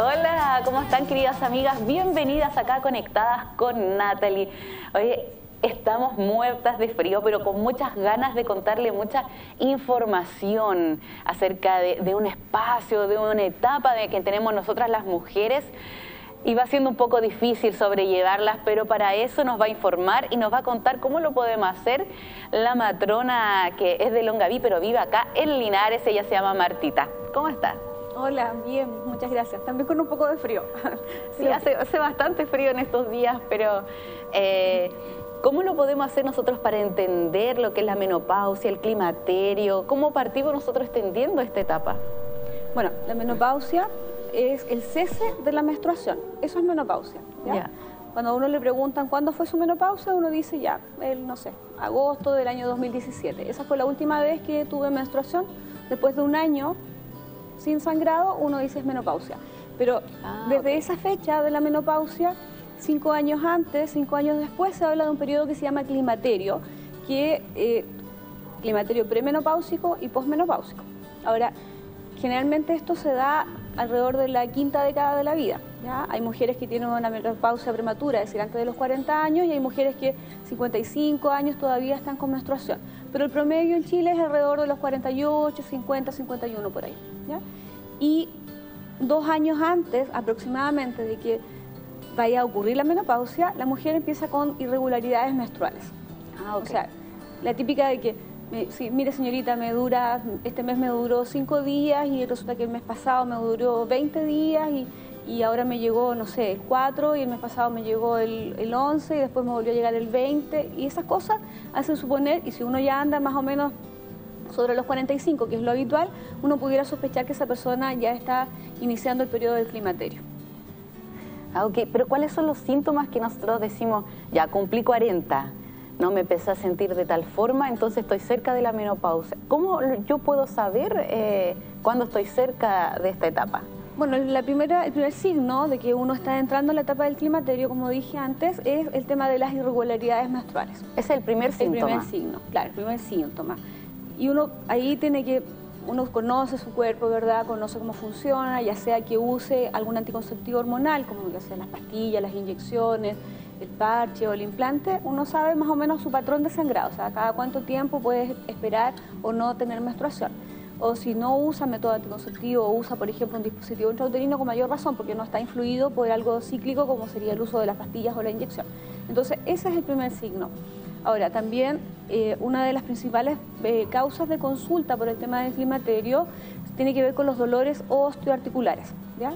Hola, ¿cómo están, queridas amigas? Bienvenidas acá Conectadas con Natalie. Oye, estamos muertas de frío, pero con muchas ganas de contarle mucha información acerca de un espacio, de una etapa de que tenemos nosotras las mujeres. Y va siendo un poco difícil sobrellevarlas, pero para eso nos va a informar y nos va a contar cómo lo podemos hacer la matrona que es de Longaví, pero vive acá en Linares. Ella se llama Martita. ¿Cómo está? Hola, bien, muchas gracias. También con un poco de frío. Sí, hace bastante frío en estos días, pero ¿cómo lo podemos hacer nosotros para entender lo que es la menopausia, el climaterio? ¿Cómo partimos nosotros extendiendo esta etapa? Bueno, la menopausia es el cese de la menstruación. Eso es menopausia, ¿ya? Ya. Cuando a uno le preguntan cuándo fue su menopausia, uno dice ya, no sé, agosto del año 2017. Esa fue la última vez que tuve menstruación. Después de un año sin sangrado, uno dice es menopausia. Pero desde esa fecha de la menopausia, 5 años antes, 5 años después, se habla de un periodo que se llama climaterio, climaterio premenopáusico y posmenopáusico. Ahora, generalmente esto se da alrededor de la quinta década de la vida, ¿ya? Hay mujeres que tienen una menopausia prematura, es decir, antes de los 40 años, y hay mujeres que 55 años todavía están con menstruación. Pero el promedio en Chile es alrededor de los 48, 50, 51 por ahí, ¿ya? Y 2 años antes aproximadamente de que vaya a ocurrir la menopausia, la mujer empieza con irregularidades menstruales. O sea, la típica de que, sí, mire señorita, este mes me duró 5 días y resulta que el mes pasado me duró 20 días y ahora me llegó, no sé, el 4 y el mes pasado me llegó el 11 y después me volvió a llegar el 20 y esas cosas hacen suponer, y si uno ya anda más o menos sobre los 45, que es lo habitual, uno pudiera sospechar que esa persona ya está iniciando el periodo del climaterio. Pero ¿cuáles son los síntomas que nosotros decimos, ya cumplí 40, no me empecé a sentir de tal forma, entonces estoy cerca de la menopausia? ¿Cómo yo puedo saber cuándo estoy cerca de esta etapa? Bueno, el primer signo de que uno está entrando en la etapa del climaterio, como dije antes, es el tema de las irregularidades menstruales. Es el primer síntoma. El primer signo, claro, el primer síntoma. Y uno ahí uno conoce su cuerpo, ¿verdad? Conoce cómo funciona, ya sea que use algún anticonceptivo hormonal, como ya sea las pastillas, las inyecciones, el parche o el implante, uno sabe más o menos su patrón de sangrado, o sea, cada cuánto tiempo puede esperar o no tener menstruación. O si no usa método anticonceptivo o usa, por ejemplo, un dispositivo intrauterino, con mayor razón, porque no está influido por algo cíclico como sería el uso de las pastillas o la inyección. Entonces, ese es el primer signo. Ahora, también una de las principales causas de consulta por el tema del climaterio tiene que ver con los dolores osteoarticulares, ¿ya?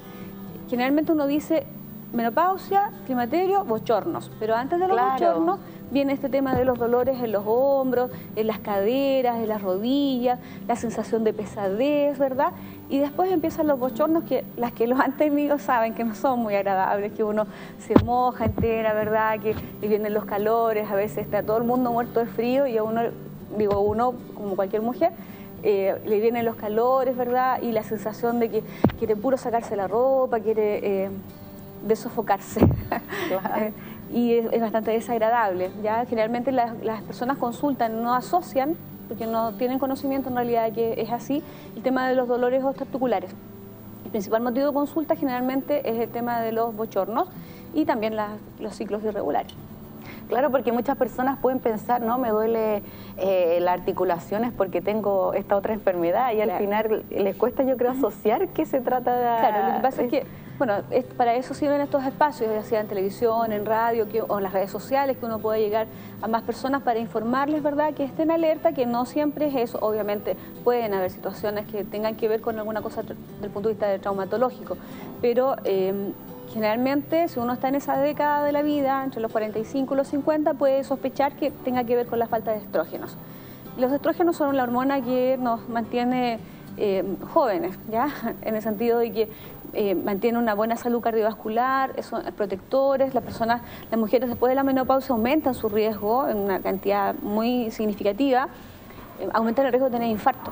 Generalmente uno dice menopausia, climaterio, bochornos, pero antes de los bochornos viene este tema de los dolores en los hombros, en las caderas, en las rodillas, la sensación de pesadez, ¿verdad? Y después empiezan los bochornos, que las que los han tenido saben que no son muy agradables, que uno se moja entera, ¿verdad? Que vienen los calores, a veces está todo el mundo muerto de frío y a uno, como cualquier mujer, le vienen los calores, ¿verdad? Y la sensación de que quiere puro sacarse la ropa, quiere de sofocarse. Claro. Y es bastante desagradable, ¿ya? Generalmente las personas consultan, no asocian, porque no tienen conocimiento en realidad de que es así, el tema de los dolores osteoarticulares. El principal motivo de consulta generalmente es el tema de los bochornos y también los ciclos irregulares. Claro, porque muchas personas pueden pensar, no, me duele las articulaciones porque tengo esta otra enfermedad y al final les cuesta, yo creo, asociar que se trata de... Claro, lo que pasa es que, bueno, para eso sirven estos espacios, ya sea en televisión, en radio o en las redes sociales, que uno puede llegar a más personas para informarles, ¿verdad?, que estén alerta, que no siempre es eso. Obviamente pueden haber situaciones que tengan que ver con alguna cosa desde el punto de vista traumatológico, pero generalmente, si uno está en esa década de la vida, entre los 45 y los 50, puede sospechar que tenga que ver con la falta de estrógenos. Los estrógenos son la hormona que nos mantiene jóvenes, ¿ya? En el sentido de que mantienen una buena salud cardiovascular, son protectores. Las mujeres después de la menopausia aumentan su riesgo en una cantidad muy significativa, aumentan el riesgo de tener infarto.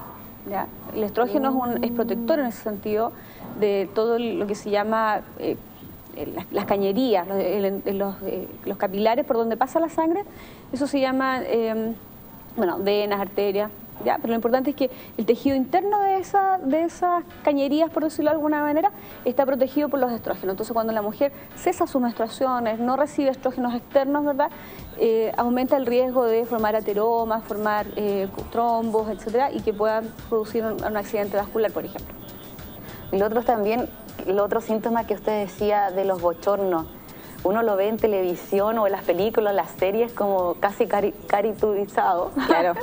¿Ya? El estrógeno es protector en ese sentido de todo lo que se llama las cañerías, los capilares por donde pasa la sangre. Eso se llama, venas, arterias. ¿Ya? Pero lo importante es que el tejido interno de esas cañerías, por decirlo de alguna manera, está protegido por los estrógenos. Entonces, cuando la mujer cesa sus menstruaciones, no recibe estrógenos externos, ¿verdad? Aumenta el riesgo de formar ateromas, formar trombos, etcétera, y que puedan producir un accidente vascular, por ejemplo. El otro síntoma que usted decía de los bochornos, uno lo ve en televisión o en las películas, las series, como casi caricaturizado. Claro.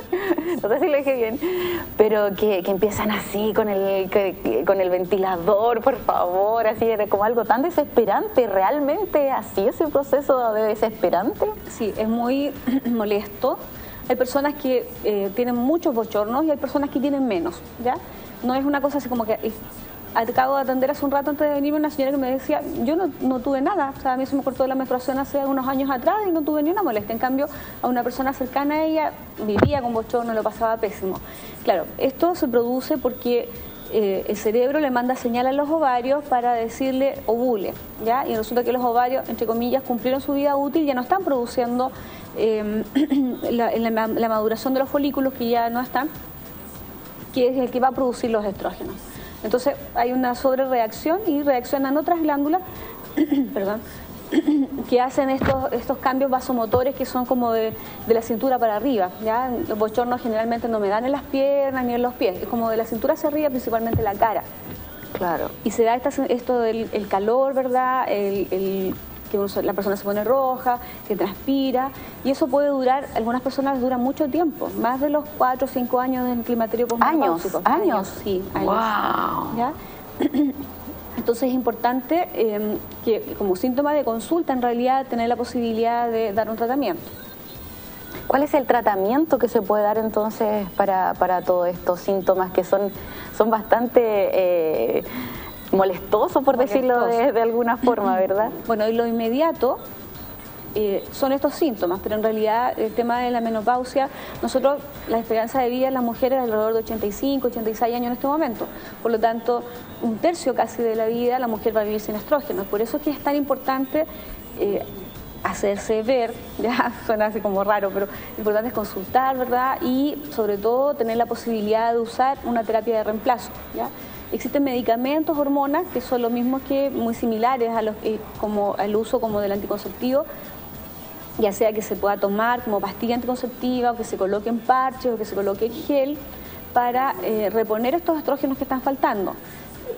No sé si lo dije bien, pero que empiezan así con el ventilador, por favor, así, como algo tan desesperante. ¿Realmente así ese proceso de desesperante? Sí, es muy molesto. Hay personas que tienen muchos bochornos y hay personas que tienen menos, ¿ya? No es una cosa así como que... Acabo de atender hace un rato antes de venirme una señora que me decía, yo no tuve nada, o sea, a mí se me cortó la menstruación hace unos años atrás y no tuve ni una molestia. En cambio, a una persona cercana a ella vivía con bochorno, lo pasaba pésimo. Claro, esto se produce porque el cerebro le manda señal a los ovarios para decirle ovule, ¿ya? Y resulta que los ovarios, entre comillas, cumplieron su vida útil, ya no están produciendo la maduración de los folículos, que ya no están, que es el que va a producir los estrógenos. Entonces hay una sobrereacción y reaccionan otras glándulas perdón, que hacen estos cambios vasomotores que son como de la cintura para arriba. ¿Ya? Los bochornos generalmente no me dan en las piernas ni en los pies, es como de la cintura hacia arriba, principalmente la cara. Claro. Y se da esto del calor, ¿verdad? Que la persona se pone roja, que transpira, y eso puede durar, algunas personas duran mucho tiempo, más de los 4 o 5 años del climaterio posmenopáusico. ¿Años? Sí, años. Wow. ¿Ya? Entonces es importante que como síntoma de consulta en realidad tener la posibilidad de dar un tratamiento. ¿Cuál es el tratamiento que se puede dar entonces para todos estos síntomas que son bastante molestosos, por decirlo de alguna forma, verdad? Bueno, y lo inmediato son estos síntomas, pero en realidad el tema de la menopausia, nosotros la esperanza de vida en las mujeres es alrededor de 85, 86 años en este momento. Por lo tanto, un tercio casi de la vida la mujer va a vivir sin estrógenos. Por eso es que es tan importante hacerse ver, ya suena así como raro, pero lo importante es consultar, ¿verdad? Y sobre todo tener la posibilidad de usar una terapia de reemplazo, ¿ya? Existen medicamentos, hormonas, que son los mismos que muy similares a los como al uso como del anticonceptivo, ya sea que se pueda tomar como pastilla anticonceptiva, o que se coloque en parches, o que se coloque en gel, para reponer estos estrógenos que están faltando.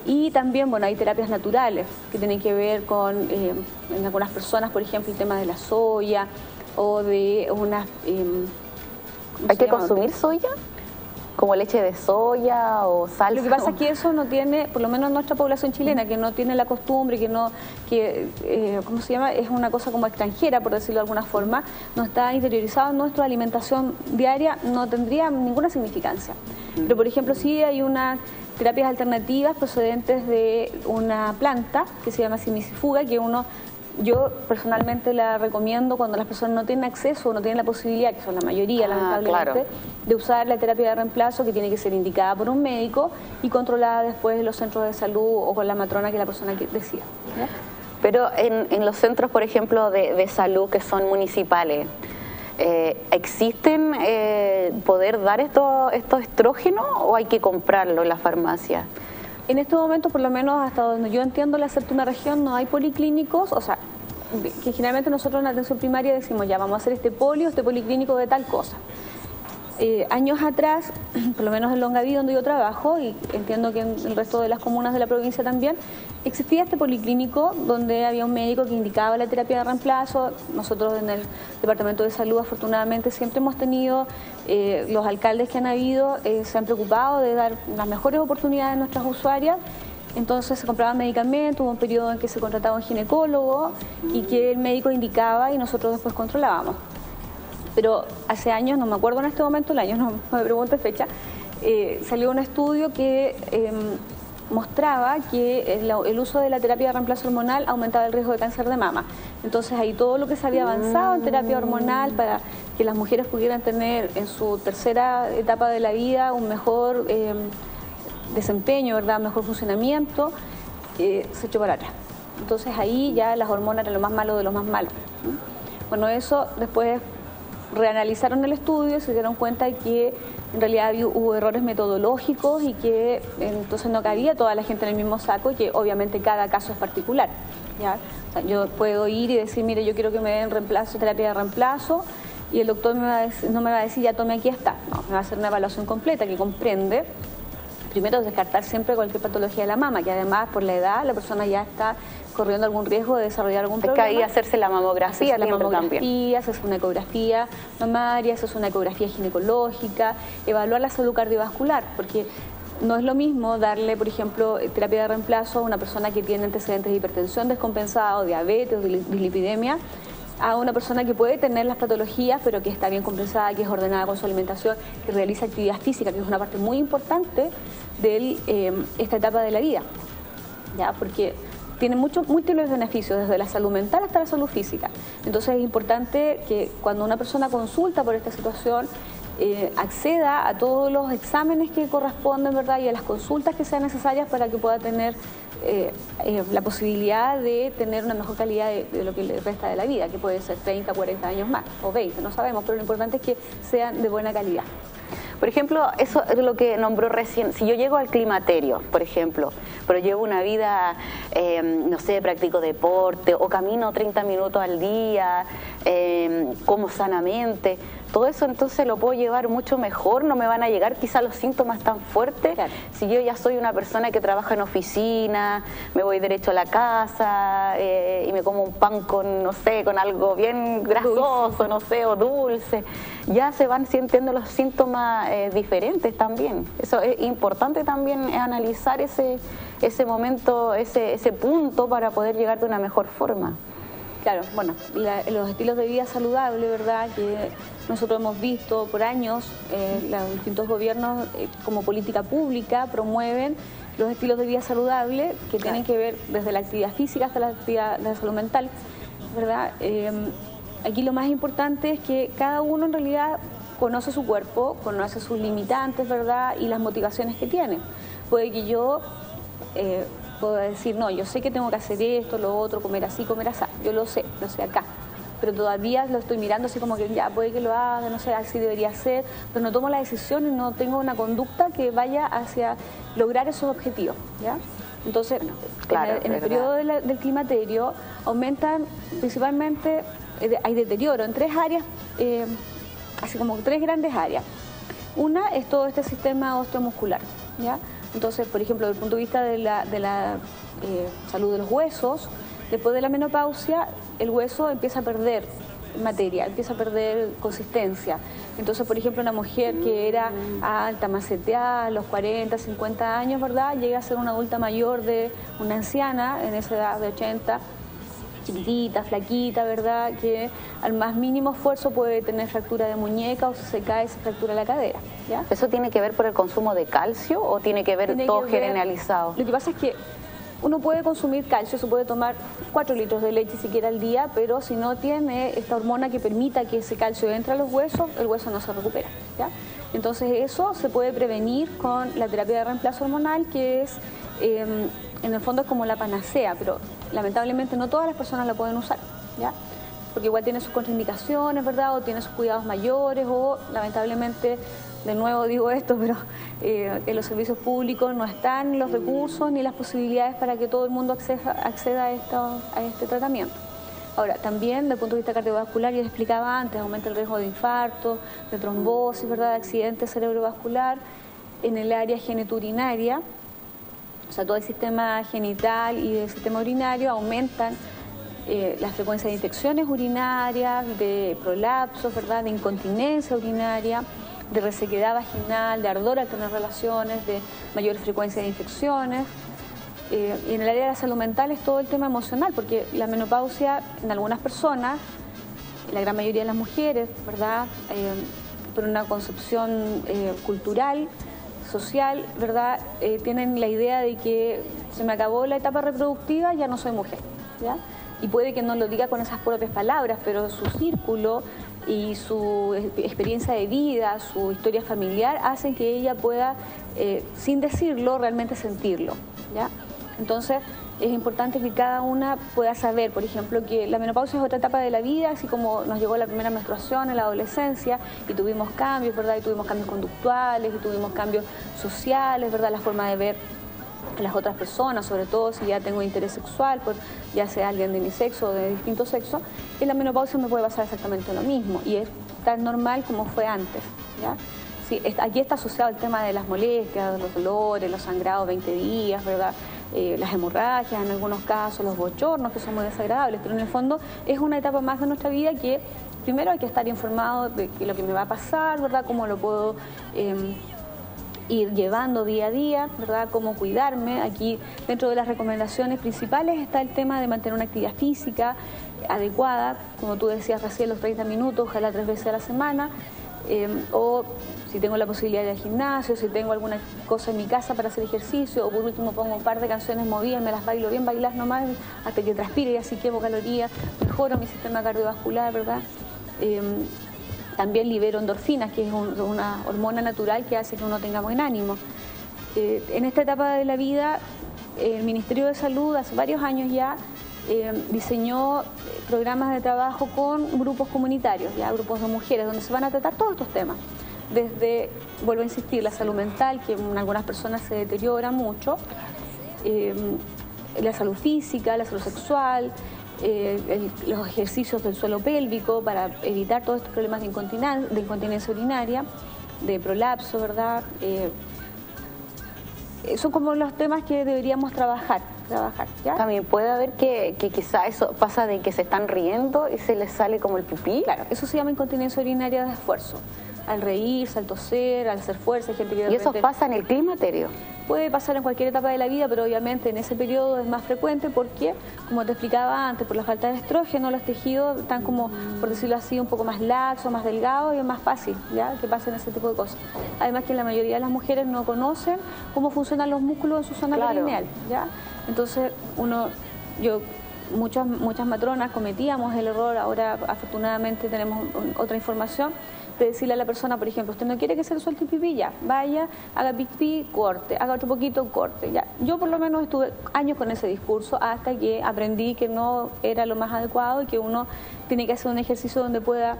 Y también, bueno, hay terapias naturales que tienen que ver con, en algunas personas, por ejemplo, el tema de la soya o de unas... ¿Hay que consumir soya? ¿Como leche de soya o salsa? Lo que pasa es que eso no tiene, por lo menos en nuestra población chilena, que no tiene la costumbre, ¿cómo se llama? Es una cosa como extranjera, por decirlo de alguna forma, no está interiorizado en nuestra alimentación diaria, no tendría ninguna significancia. Pero, por ejemplo, sí hay unas terapias alternativas procedentes de una planta que se llama simicifuga, que yo personalmente la recomiendo cuando las personas no tienen acceso o no tienen la posibilidad, que son la mayoría lamentablemente, claro, de usar la terapia de reemplazo, que tiene que ser indicada por un médico y controlada después en los centros de salud o con la matrona que la persona decida. ¿Ya? Pero en los centros, por ejemplo, de salud que son municipales, ¿existen poder dar estos estrógenos o hay que comprarlo en la farmacia? En este momento, por lo menos hasta donde yo entiendo la séptima región, no hay policlínicos, o sea, que generalmente nosotros en la atención primaria decimos, ya vamos a hacer este policlínico de tal cosa. Años atrás, por lo menos en Longaví, donde yo trabajo, y entiendo que en el resto de las comunas de la provincia también, existía este policlínico donde había un médico que indicaba la terapia de reemplazo. Nosotros en el Departamento de Salud, afortunadamente, siempre hemos tenido, los alcaldes que han habido se han preocupado de dar las mejores oportunidades a nuestras usuarias. Entonces se compraban medicamentos, hubo un periodo en que se contrataba un ginecólogo y que el médico indicaba y nosotros después controlábamos. Pero hace años, no me acuerdo en este momento el año, no me pregunte fecha, salió un estudio que mostraba que el uso de la terapia de reemplazo hormonal aumentaba el riesgo de cáncer de mama. Entonces ahí todo lo que se había avanzado en terapia hormonal para que las mujeres pudieran tener en su tercera etapa de la vida un mejor desempeño, ¿verdad? Mejor funcionamiento, se echó para atrás. Entonces ahí ya las hormonas eran lo más malo de lo más malo. Bueno, eso después reanalizaron el estudio y se dieron cuenta de que en realidad hubo errores metodológicos y que entonces no cabía toda la gente en el mismo saco y que obviamente cada caso es particular, ¿ya? O sea, yo puedo ir y decir, mire, yo quiero que me den reemplazo, terapia de reemplazo, y el doctor no me va a decir, ya tome, aquí está. No, me va a hacer una evaluación completa que comprende, primero, descartar siempre cualquier patología de la mama, que además por la edad la persona ya está corriendo algún riesgo de desarrollar algún problema. Es que ahí hacerse la mamografía, hacerse una ecografía mamaria, hacerse una ecografía ginecológica, evaluar la salud cardiovascular, porque no es lo mismo darle, por ejemplo, terapia de reemplazo a una persona que tiene antecedentes de hipertensión descompensada, o diabetes, o dislipidemia, a una persona que puede tener las patologías, pero que está bien compensada, que es ordenada con su alimentación, que realiza actividad física, que es una parte muy importante de esta etapa de la vida, ¿ya? Porque tiene múltiples beneficios, desde la salud mental hasta la salud física. Entonces es importante que cuando una persona consulta por esta situación, acceda a todos los exámenes que corresponden, ¿verdad? Y a las consultas que sean necesarias para que pueda tener la posibilidad de tener una mejor calidad de lo que le resta de la vida, que puede ser 30, 40 años más, o 20, no sabemos, pero lo importante es que sean de buena calidad. Por ejemplo, eso es lo que nombró recién. Si yo llego al climaterio, por ejemplo, pero llevo una vida, no sé, practico deporte o camino 30 minutos al día, como sanamente, todo eso entonces lo puedo llevar mucho mejor, no me van a llegar quizás los síntomas tan fuertes. Claro. Si yo ya soy una persona que trabaja en oficina, me voy derecho a la casa y me como un pan con, no sé, con algo bien grasoso, dulce, no sé, o dulce, ya se van sintiendo los síntomas diferentes también. Eso es importante también, analizar ese momento, ese punto para poder llegar de una mejor forma. Claro, bueno, los estilos de vida saludable, ¿verdad?, que nosotros hemos visto por años, los distintos gobiernos como política pública promueven los estilos de vida saludable que tienen que ver desde la actividad física hasta la actividad de la salud mental, ¿verdad? Aquí lo más importante es que cada uno en realidad conoce su cuerpo, conoce sus limitantes, ¿verdad?, y las motivaciones que tiene. Puede que yo puedo decir, no, yo sé que tengo que hacer esto, lo otro, comer así, comer así. Yo lo sé acá. Pero todavía lo estoy mirando así como que ya puede que lo haga, no sé, así debería ser, pero no tomo la decisión y no tengo una conducta que vaya hacia lograr esos objetivos, ¿ya? Entonces, claro, en el periodo del climaterio aumentan principalmente, hay deterioro en tres áreas, así como tres grandes áreas. Una es todo este sistema osteomuscular, ¿ya? Entonces, por ejemplo, desde el punto de vista de la salud de los huesos, después de la menopausia, el hueso empieza a perder materia, empieza a perder consistencia. Entonces, por ejemplo, una mujer que era alta, maceteada, a los 40, 50 años, ¿verdad?, llega a ser una adulta mayor de una anciana, en esa edad de 80, chiquitita, flaquita, ¿verdad?, que al más mínimo esfuerzo puede tener fractura de muñeca o si se cae se fractura la cadera, ¿ya? ¿Eso tiene que ver por el consumo de calcio o tiene que ver todo generalizado? Lo que pasa es que uno puede consumir calcio, se puede tomar 4 litros de leche siquiera al día, pero si no tiene esta hormona que permita que ese calcio entre a los huesos, el hueso no se recupera, ¿ya? Entonces eso se puede prevenir con la terapia de reemplazo hormonal, que es, en el fondo es como la panacea, pero lamentablemente no todas las personas la pueden usar, ¿ya? Porque igual tiene sus contraindicaciones, ¿verdad?, o tiene sus cuidados mayores, o lamentablemente, de nuevo digo esto, pero en los servicios públicos no están los recursos ni las posibilidades para que todo el mundo acceda a este tratamiento. Ahora, también desde el punto de vista cardiovascular, yo les explicaba antes, aumenta el riesgo de infarto, de trombosis, ¿verdad?, de accidente cerebrovascular en el área genitourinaria. O sea, todo el sistema genital y el sistema urinario aumentan la frecuencia de infecciones urinarias, de prolapsos, ¿verdad?, de incontinencia urinaria, de resequedad vaginal, de ardor al tener relaciones, de mayor frecuencia de infecciones. Y en el área de la salud mental es todo el tema emocional, porque la menopausia en algunas personas, la gran mayoría de las mujeres, ¿verdad?, por una concepción cultural, social, ¿verdad? Tienen la idea de que se me acabó la etapa reproductiva, ya no soy mujer, ¿ya? Y puede que no lo diga con esas propias palabras, pero su círculo y su experiencia de vida, su historia familiar, hacen que ella pueda, sin decirlo, realmente sentirlo, ¿ya? Entonces, es importante que cada una pueda saber, por ejemplo, que la menopausia es otra etapa de la vida, así como nos llegó la primera menstruación en la adolescencia y tuvimos cambios, ¿verdad? Y tuvimos cambios conductuales, y tuvimos cambios sociales, ¿verdad? La forma de ver a las otras personas, sobre todo si ya tengo interés sexual, por ya sea alguien de mi sexo o de distinto sexo, en la menopausia me puede pasar exactamente lo mismo y es tan normal como fue antes, ¿ya? Sí, aquí está asociado el tema de las molestias, de los dolores, los sangrados 20 días, ¿verdad? Las hemorragias en algunos casos, los bochornos que son muy desagradables, pero en el fondo es una etapa más de nuestra vida que primero hay que estar informado de lo que me va a pasar, ¿verdad? Cómo lo puedo ir llevando día a día, ¿verdad? Cómo cuidarme. Aquí dentro de las recomendaciones principales está el tema de mantener una actividad física adecuada, como tú decías recién, los 30 minutos, ojalá 3 veces a la semana, o si tengo la posibilidad de ir al gimnasio, si tengo alguna cosa en mi casa para hacer ejercicio, o por último pongo un par de canciones movidas, me las bailo bien, bailar nomás hasta que transpire y así quemo calorías, mejoro mi sistema cardiovascular, ¿verdad? También libero endorfinas, que es una hormona natural que hace que uno tenga buen ánimo. En esta etapa de la vida, el Ministerio de Salud hace varios años ya diseñó programas de trabajo con grupos comunitarios, ya grupos de mujeres, donde se van a tratar todos estos temas. Desde, vuelvo a insistir, la salud mental, que en algunas personas se deteriora mucho, la salud física, la salud sexual, los ejercicios del suelo pélvico para evitar todos estos problemas de incontinencia urinaria, de prolapso, ¿verdad? Son como los temas que deberíamos trabajar, ¿ya? También puede haber que quizá eso pasa de que se están riendo y se les sale como el pipí. Claro, eso se llama incontinencia urinaria de esfuerzo. Al reírse, al toser, al hacer fuerza, hay gente que de repente... ¿Y eso pasa en el climaterio? Puede pasar en cualquier etapa de la vida, pero obviamente en ese periodo es más frecuente porque, como te explicaba antes, por la falta de estrógeno, los tejidos están como, por decirlo así, un poco más laxos, más delgados y es más fácil, ¿ya?, que pasen ese tipo de cosas. Además que la mayoría de las mujeres no conocen cómo funcionan los músculos en su zona perineal, ¿ya? Entonces, muchas matronas cometíamos el error, ahora afortunadamente tenemos otra información, de decirle a la persona, por ejemplo, usted no quiere que se le suelte el pipí, ya, vaya, haga pipí, corte, haga otro poquito, corte, ya. Yo por lo menos estuve años con ese discurso hasta que aprendí que no era lo más adecuado y que uno tiene que hacer un ejercicio donde pueda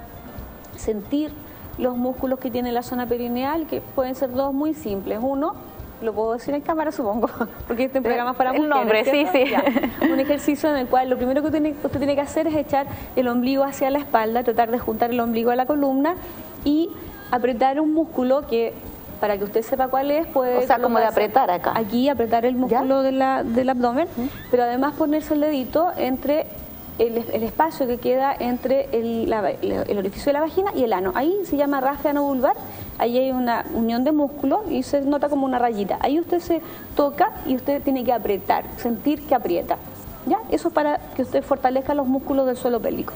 sentir los músculos que tiene la zona perineal, que pueden ser dos muy simples. Uno, lo puedo decir en cámara, supongo, porque este programa es para mujeres. El nombre, ¿cierto? sí. Ya. Un ejercicio en el cual lo primero que usted tiene que hacer es echar el ombligo hacia la espalda, tratar de juntar el ombligo a la columna y apretar un músculo que, para que usted sepa cuál es, puede... O sea, como de apretar acá. Aquí, apretar el músculo del abdomen, pero además ponerse el dedito entre el espacio que queda entre el orificio de la vagina y el ano. Ahí se llama rastre ano-vulvar, ahí hay una unión de músculo y se nota como una rayita. Ahí usted se toca y usted tiene que apretar, sentir que aprieta, ¿ya? Eso es para que usted fortalezca los músculos del suelo pélvico.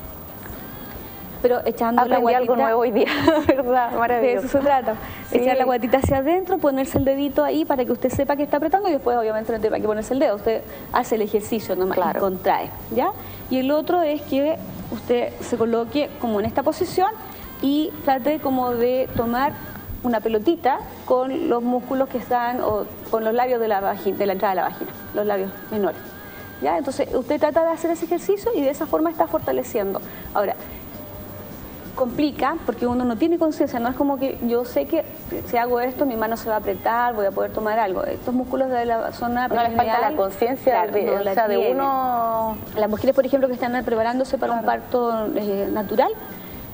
Pero echando la guatita... algo nuevo hoy día, ¿verdad? Maravilloso. De eso se trata. Sí. Echar la guatita hacia adentro, ponerse el dedito ahí para que usted sepa que está apretando y después obviamente no tiene que ponerse el dedo. Usted hace el ejercicio nomás, claro, y contrae, ¿ya? Y el otro es que usted se coloque como en esta posición y trate como de tomar una pelotita con los músculos que están, o con los labios de la vagina, de la entrada de la vagina, los labios menores, ¿ya? Entonces usted trata de hacer ese ejercicio y de esa forma está fortaleciendo. Ahora, complica porque uno no tiene conciencia, no es como que yo sé que si hago esto mi mano se va a apretar, voy a poder tomar algo. Estos músculos de la zona perineal, no les falta la conciencia, claro, de uno. Las mujeres, por ejemplo, que están preparándose para un parto natural,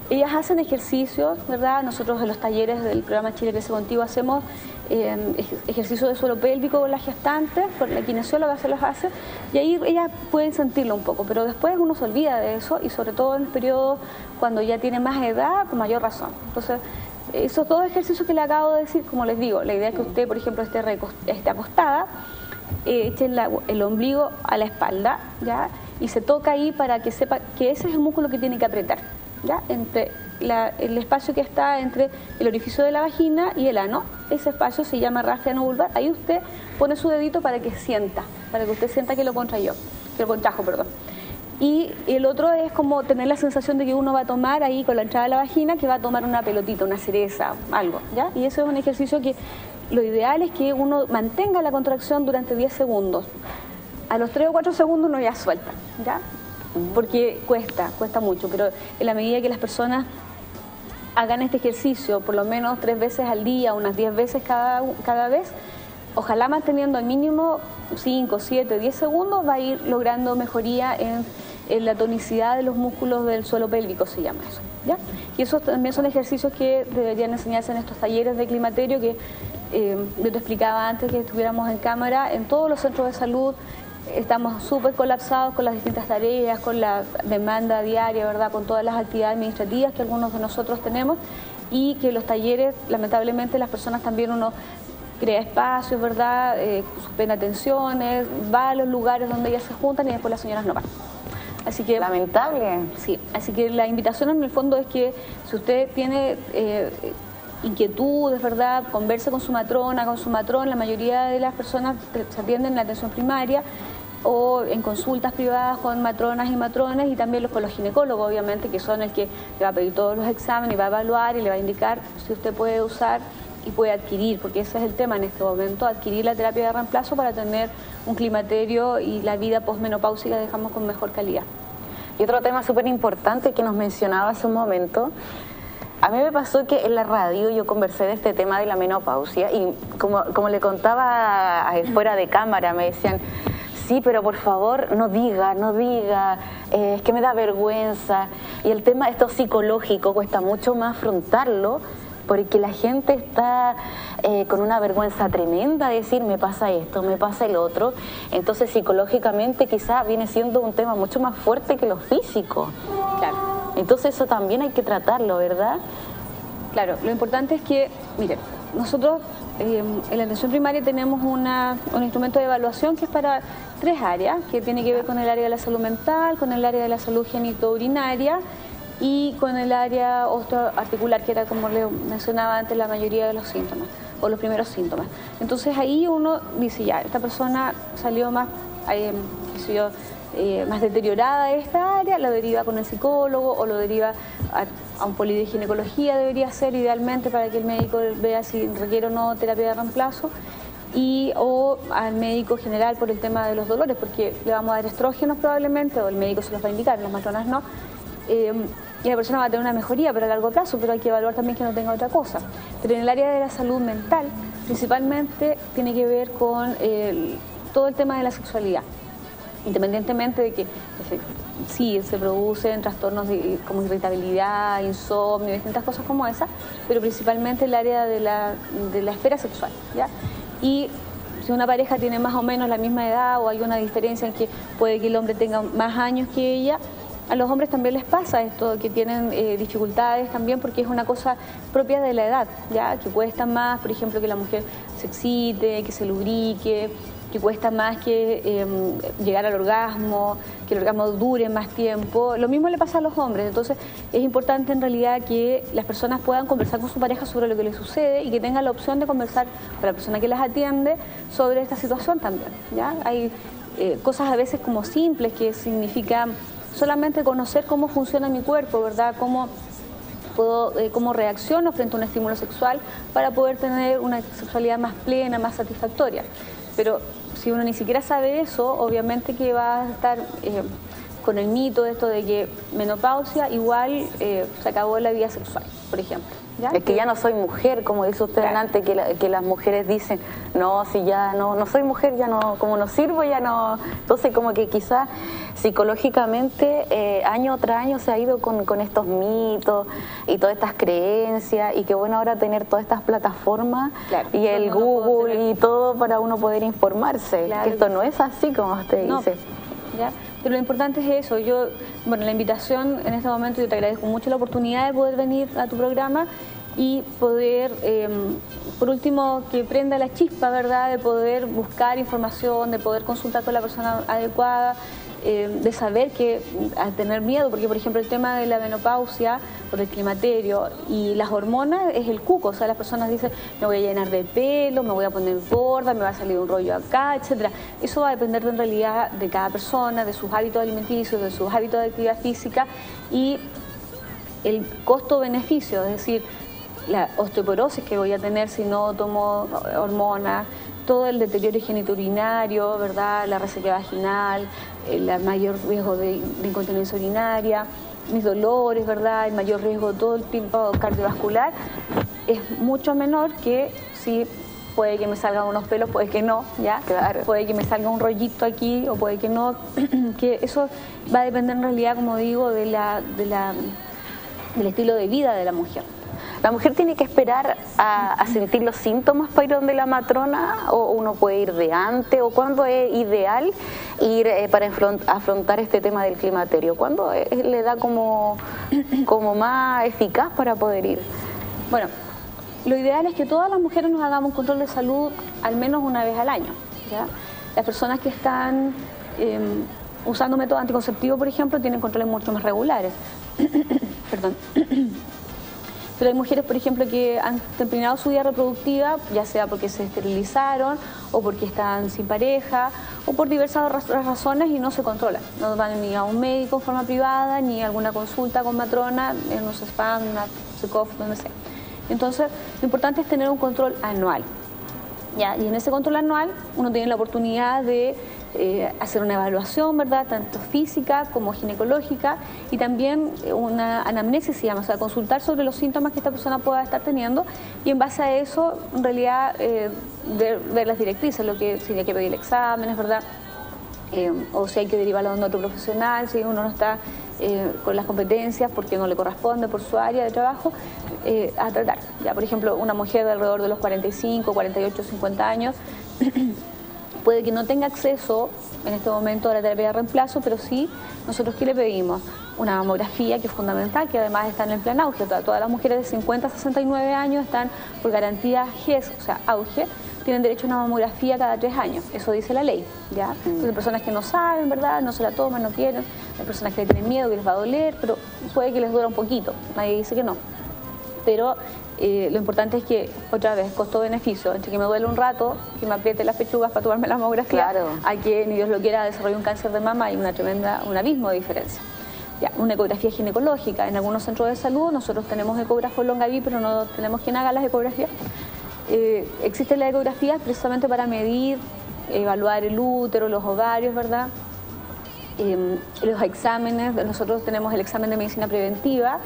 ellas hacen ejercicios, ¿verdad? Nosotros en los talleres del programa Chile Crece Contigo hacemos ejercicios de suelo pélvico con las gestantes, con la kinesióloga se los hace, y ahí ellas pueden sentirlo un poco, pero después uno se olvida de eso, y sobre todo en el periodo cuando ya tiene más edad, con mayor razón. Entonces, esos dos ejercicios que le acabo de decir, como les digo, la idea es que usted, por ejemplo, esté acostada, eche el ombligo a la espalda, ¿ya? Y se toca ahí para que sepa que ese es el músculo que tiene que apretar, ¿ya? Entre el espacio que está entre el orificio de la vagina y el ano. Ese espacio se llama rastre ano-vulvar. Ahí usted pone su dedito para que sienta, para que usted sienta que lo contrajo, perdón. Y el otro es como tener la sensación de que uno va a tomar ahí con la entrada de la vagina, que va a tomar una pelotita, una cereza, algo, ¿ya? Y eso es un ejercicio que lo ideal es que uno mantenga la contracción durante 10 segundos. A los 3 o 4 segundos uno ya suelta, ¿ya? Porque cuesta mucho, pero en la medida que las personas hagan este ejercicio por lo menos 3 veces al día, unas 10 veces cada vez, ojalá manteniendo al mínimo 5, 7, 10 segundos, va a ir logrando mejoría en la tonicidad de los músculos del suelo pélvico, se llama eso, ¿ya? Y esos también son ejercicios que deberían enseñarse en estos talleres de climaterio que yo te explicaba antes que estuviéramos en cámara. En todos los centros de salud estamos súper colapsados con las distintas tareas, con la demanda diaria, ¿verdad? Con todas las actividades administrativas que algunos de nosotros tenemos, y que los talleres, lamentablemente, las personas también uno crea espacios, ¿verdad? Suspende atenciones, va a los lugares donde ellas se juntan y después las señoras no van. Así que, lamentable. Sí, así que la invitación en el fondo es que si usted tiene inquietudes, ¿verdad? Converse con su matrona, la mayoría de las personas se atienden en la atención primaria o en consultas privadas con matronas y matrones, y también con los ginecólogos, obviamente, que son el que le va a pedir todos los exámenes y va a evaluar y le va a indicar si usted puede usar y puede adquirir, porque ese es el tema en este momento, adquirir la terapia de reemplazo para tener un climaterio y la vida posmenopáusica, dejamos con mejor calidad. Y otro tema súper importante que nos mencionaba hace un momento, a mí me pasó que en la radio yo conversé de este tema de la menopausia y como le contaba fuera de cámara, me decían, sí, pero por favor no diga, es que me da vergüenza. Y el tema esto psicológico cuesta mucho más afrontarlo, porque la gente está con una vergüenza tremenda de decir, me pasa esto, me pasa el otro. Entonces psicológicamente quizás viene siendo un tema mucho más fuerte que lo físico. Claro. Entonces eso también hay que tratarlo, ¿verdad? Claro, lo importante es que, miren, nosotros en la atención primaria tenemos un instrumento de evaluación que es para 3 áreas, que tiene que ver con el área de la salud mental, con el área de la salud genitourinaria y con el área osteoarticular, que era, como le mencionaba antes, la mayoría de los síntomas, o los primeros síntomas. Entonces ahí uno dice, ya, esta persona salió más, más deteriorada de esta área, lo deriva con el psicólogo o lo deriva a un poli de ginecología, debería ser idealmente, para que el médico vea si requiere o no terapia de reemplazo, o al médico general por el tema de los dolores, porque le vamos a dar estrógenos probablemente, o el médico se los va a indicar, las matronas no, y la persona va a tener una mejoría, pero a largo plazo, pero hay que evaluar también que no tenga otra cosa. Pero en el área de la salud mental, principalmente tiene que ver con todo el tema de la sexualidad. Independientemente de que sí se producen trastornos como irritabilidad, insomnio, distintas cosas como esas, pero principalmente el área de la esfera sexual, ¿ya? Y si una pareja tiene más o menos la misma edad o hay una diferencia en que puede que el hombre tenga más años que ella, a los hombres también les pasa esto, que tienen dificultades también, porque es una cosa propia de la edad, ¿ya? Que cuesta más, por ejemplo, que la mujer se excite, que se lubrique, que cuesta más que llegar al orgasmo, que el orgasmo dure más tiempo. Lo mismo le pasa a los hombres. Entonces es importante en realidad que las personas puedan conversar con su pareja sobre lo que les sucede y que tengan la opción de conversar con la persona que las atiende sobre esta situación también, ¿ya? Hay cosas a veces como simples, que significan solamente conocer cómo funciona mi cuerpo, ¿verdad? Cómo reacciono frente a un estímulo sexual para poder tener una sexualidad más plena, más satisfactoria. Pero si uno ni siquiera sabe eso, obviamente que va a estar con el mito de esto de que menopausia igual se acabó la vida sexual, por ejemplo. ¿Ya? Es que ya no soy mujer, como dice usted antes, que las mujeres dicen, no, si ya no soy mujer, ya no, como no sirvo, ya no. Entonces como que quizás psicológicamente año tras año se ha ido con estos mitos y todas estas creencias, y que bueno ahora tener todas estas plataformas y el Google y todo para uno poder informarse, que esto no es así como usted dice. ¿Ya? Pero lo importante es eso. Bueno, la invitación en este momento, yo te agradezco mucho la oportunidad de poder venir a tu programa y poder, por último, que prenda la chispa, ¿verdad?, de poder buscar información, de poder consultar con la persona adecuada. de saber que al tener miedo, porque por ejemplo el tema de la menopausia o del climaterio y las hormonas es el cuco, o sea, las personas dicen me voy a llenar de pelo, me voy a poner gorda, me va a salir un rollo acá, etcétera. Eso va a depender en realidad de cada persona, de sus hábitos alimenticios, de sus hábitos de actividad física y el costo-beneficio, es decir, la osteoporosis que voy a tener si no tomo hormonas, todo el deterioro genitourinario, ¿verdad? La resequedad vaginal, el mayor riesgo de incontinencia urinaria, mis dolores, ¿verdad? El mayor riesgo de todo el tipo cardiovascular es mucho menor que si puede que me salgan unos pelos, puede que no, ¿ya? Claro. Puede que me salga un rollito aquí o puede que no, que eso va a depender en realidad, como digo, del estilo de vida de la mujer. ¿La mujer tiene que esperar a sentir los síntomas para ir donde la matrona o uno puede ir de antes? ¿O cuándo es ideal ir para afrontar este tema del climaterio? ¿Cuándo le da como más eficaz para poder ir? Bueno, lo ideal es que todas las mujeres nos hagamos un control de salud al menos una vez al año, ¿ya? Las personas que están usando métodos anticonceptivos, por ejemplo, tienen controles mucho más regulares. Perdón. Pero hay mujeres, por ejemplo, que han terminado su vida reproductiva, ya sea porque se esterilizaron o porque están sin pareja o por diversas razones y no se controlan. No van ni a un médico en forma privada, ni a alguna consulta con matrona, en un CESPAM, una CECOF, donde sea. Entonces, lo importante es tener un control anual. ¿Ya? Y en ese control anual uno tiene la oportunidad de hacer una evaluación, ¿verdad? Tanto física como ginecológica y también una anamnesis, se llama, o sea, consultar sobre los síntomas que esta persona pueda estar teniendo y en base a eso, en realidad, ver las directrices, si hay que pedir exámenes, ¿verdad? O si hay que derivarlo a un otro profesional, si uno no está con las competencias porque no le corresponde por su área de trabajo, a tratar. Ya, por ejemplo, una mujer de alrededor de los 45, 48, 50 años puede que no tenga acceso en este momento a la terapia de reemplazo, pero sí, nosotros ¿qué le pedimos? Una mamografía, que es fundamental, que además está en el plan auge. Todas las mujeres de 50 a 69 años están por garantía GES, o sea, auge, tienen derecho a una mamografía cada 3 años, eso dice la ley, ¿ya? Entonces, hay personas que no saben, ¿verdad? No se la toman, no quieren, hay personas que tienen miedo, que les va a doler, pero puede que les dure un poquito, nadie dice que no. Pero lo importante es que, otra vez, costo-beneficio, entre que me duele un rato, que me apriete las pechugas para tomarme la mamografía, claro, a que, ni Dios lo quiera, desarrolle un cáncer de mama, hay un abismo de diferencia. Ya, una ecografía ginecológica, en algunos centros de salud nosotros tenemos ecógrafos Longaví, pero no tenemos quien haga las ecografías. Existen las ecografías precisamente para medir, evaluar el útero, los ovarios, ¿verdad? Los exámenes, nosotros tenemos el examen de medicina preventiva,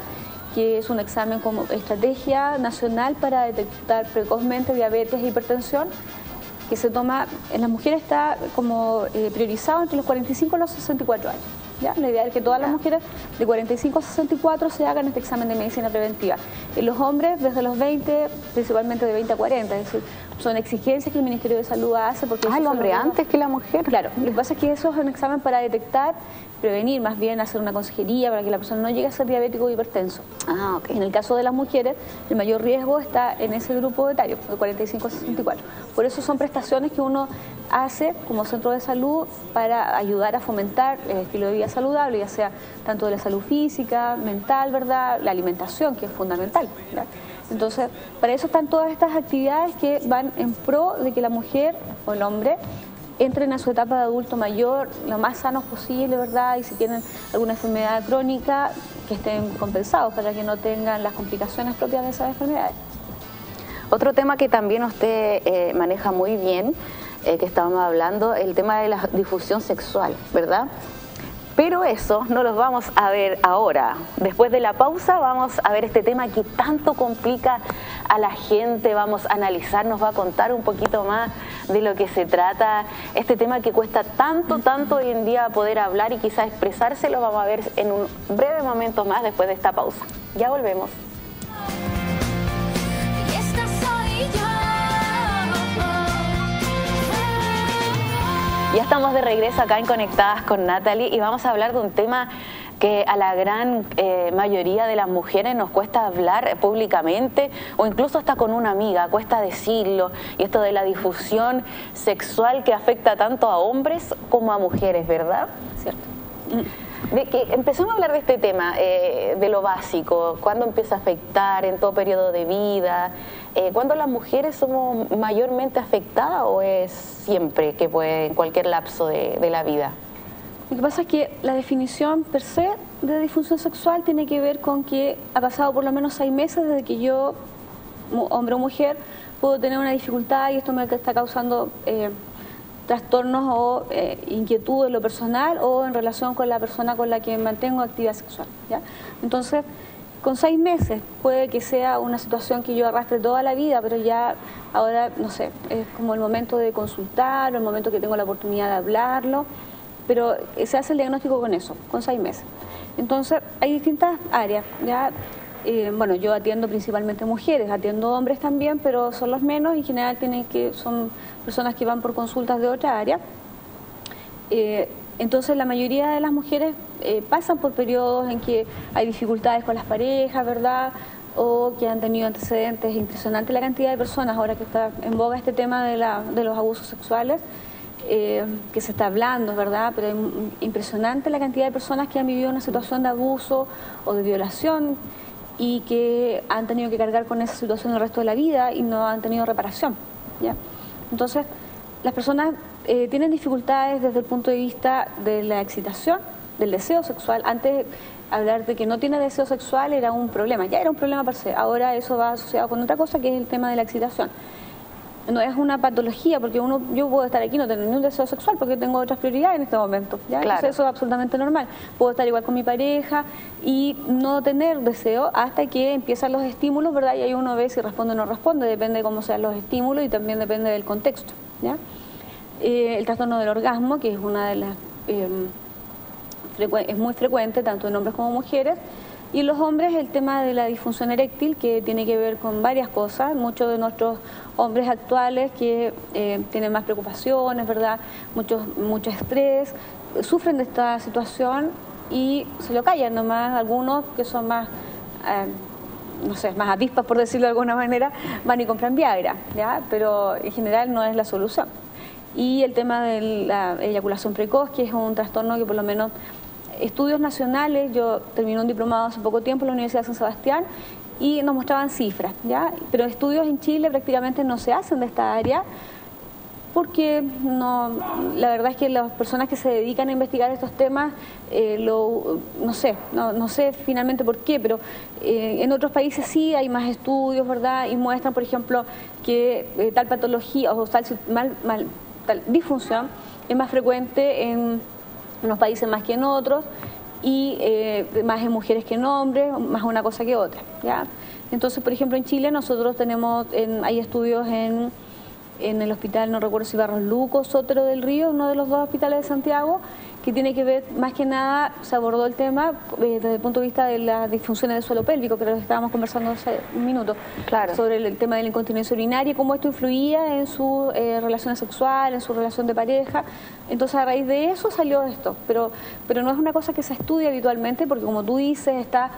que es un examen como estrategia nacional para detectar precozmente diabetes e hipertensión, que se toma, en las mujeres está como priorizado entre los 45 y los 64 años. ¿Ya? La idea es que todas las mujeres de 45 a 64 se hagan este examen de medicina preventiva. En los hombres desde los 20, principalmente de 20 a 40, es decir, son exigencias que el Ministerio de Salud hace. Porque el hombre antes que la mujer. Claro, lo que pasa es que eso es un examen para detectar, prevenir, más bien hacer una consejería para que la persona no llegue a ser diabético o hipertenso. Ah, ok. En el caso de las mujeres, el mayor riesgo está en ese grupo etario, de 45 a 64. Por eso son prestaciones que uno hace como centro de salud para ayudar a fomentar el estilo de vida saludable, ya sea tanto de la salud física, mental, ¿verdad? La alimentación, que es fundamental, ¿verdad? Entonces, para eso están todas estas actividades que van en pro de que la mujer o el hombre entren a su etapa de adulto mayor lo más sanos posible, ¿verdad? Y si tienen alguna enfermedad crónica, que estén compensados para que no tengan las complicaciones propias de esas enfermedades. Otro tema que también usted maneja muy bien, que estábamos hablando, el tema de la difusión sexual, ¿verdad? Pero eso no lo vamos a ver ahora. Después de la pausa vamos a ver este tema que tanto complica a la gente, vamos a analizar, nos va a contar un poquito más de lo que se trata. Este tema que cuesta tanto hoy en día poder hablar y quizás expresarse, lo vamos a ver en un breve momento más después de esta pausa. Ya volvemos. Ya estamos de regreso acá en Conectadas con Natalie y vamos a hablar de un tema que a la gran mayoría de las mujeres nos cuesta hablar públicamente o incluso hasta con una amiga, cuesta decirlo, y esto de la difusión sexual que afecta tanto a hombres como a mujeres, ¿verdad? Cierto. De que empecemos a hablar de este tema, de lo básico, cuándo empieza a afectar en todo periodo de vida, ¿cuándo las mujeres somos mayormente afectadas o es siempre que puede en cualquier lapso de la vida? Lo que pasa es que la definición per se de disfunción sexual tiene que ver con que ha pasado por lo menos 6 meses desde que yo, hombre o mujer, puedo tener una dificultad y esto me está causando trastornos o inquietudes en lo personal o en relación con la persona con la que mantengo actividad sexual, ¿ya? Entonces, con 6 meses puede que sea una situación que yo arrastre toda la vida, pero ya ahora, no sé, es como el momento de consultar, o el momento que tengo la oportunidad de hablarlo, pero se hace el diagnóstico con eso, con 6 meses. Entonces, hay distintas áreas, ¿ya? Bueno, yo atiendo principalmente mujeres, atiendo hombres también, pero son los menos y en general son personas que van por consultas de otra área. Entonces la mayoría de las mujeres pasan por periodos en que hay dificultades con las parejas, ¿verdad? O que han tenido antecedentes. Impresionante la cantidad de personas, ahora que está en boga este tema de los abusos sexuales, que se está hablando, ¿verdad? Pero es impresionante la cantidad de personas que han vivido una situación de abuso o de violación y que han tenido que cargar con esa situación el resto de la vida y no han tenido reparación, ¿ya? Entonces, las personas tienen dificultades desde el punto de vista de la excitación, del deseo sexual. Antes, hablar de que no tiene deseo sexual era un problema, ya era un problema per se. Ahora eso va asociado con otra cosa que es el tema de la excitación. No es una patología, porque yo puedo estar aquí y no tener ni un deseo sexual porque tengo otras prioridades en este momento, ¿ya? Claro. Entonces eso es absolutamente normal. Puedo estar igual con mi pareja y no tener deseo hasta que empiezan los estímulos, ¿verdad? Y ahí uno ve si responde o no responde, depende de cómo sean los estímulos y también depende del contexto, ¿ya? El trastorno del orgasmo, que es una de las... es muy frecuente tanto en hombres como mujeres. Y en los hombres el tema de la disfunción eréctil, que tiene que ver con varias cosas. Muchos de nuestros hombres actuales que tienen más preocupaciones, ¿verdad? Mucho estrés, sufren de esta situación y se lo callan nomás. Algunos que son más, no sé, más avispas, por decirlo de alguna manera, van y compran Viagra, ¿ya? Pero en general no es la solución. Y el tema de la eyaculación precoz, que es un trastorno que por lo menos... Estudios nacionales, yo terminé un diplomado hace poco tiempo en la Universidad de San Sebastián y nos mostraban cifras, ¿ya? Pero estudios en Chile prácticamente no se hacen de esta área porque la verdad es que las personas que se dedican a investigar estos temas, no sé finalmente por qué, pero en otros países sí hay más estudios, ¿verdad? Y muestran, por ejemplo, que tal patología o tal disfunción es más frecuente en unos países más que en otros y más en mujeres que en hombres, más una cosa que otra, ¿ya? Entonces, por ejemplo, en Chile nosotros tenemos, hay estudios en el hospital, no recuerdo si Barros Luco, Sotero del Río, uno de los 2 hospitales de Santiago, que tiene que ver, más que nada, se abordó el tema desde el punto de vista de las disfunciones del suelo pélvico, que lo estábamos conversando hace un minuto, claro, sobre el tema de la incontinencia urinaria y cómo esto influía en sus relaciones sexuales, en su relación de pareja. Entonces, a raíz de eso salió esto, pero no es una cosa que se estudia habitualmente, porque como tú dices, está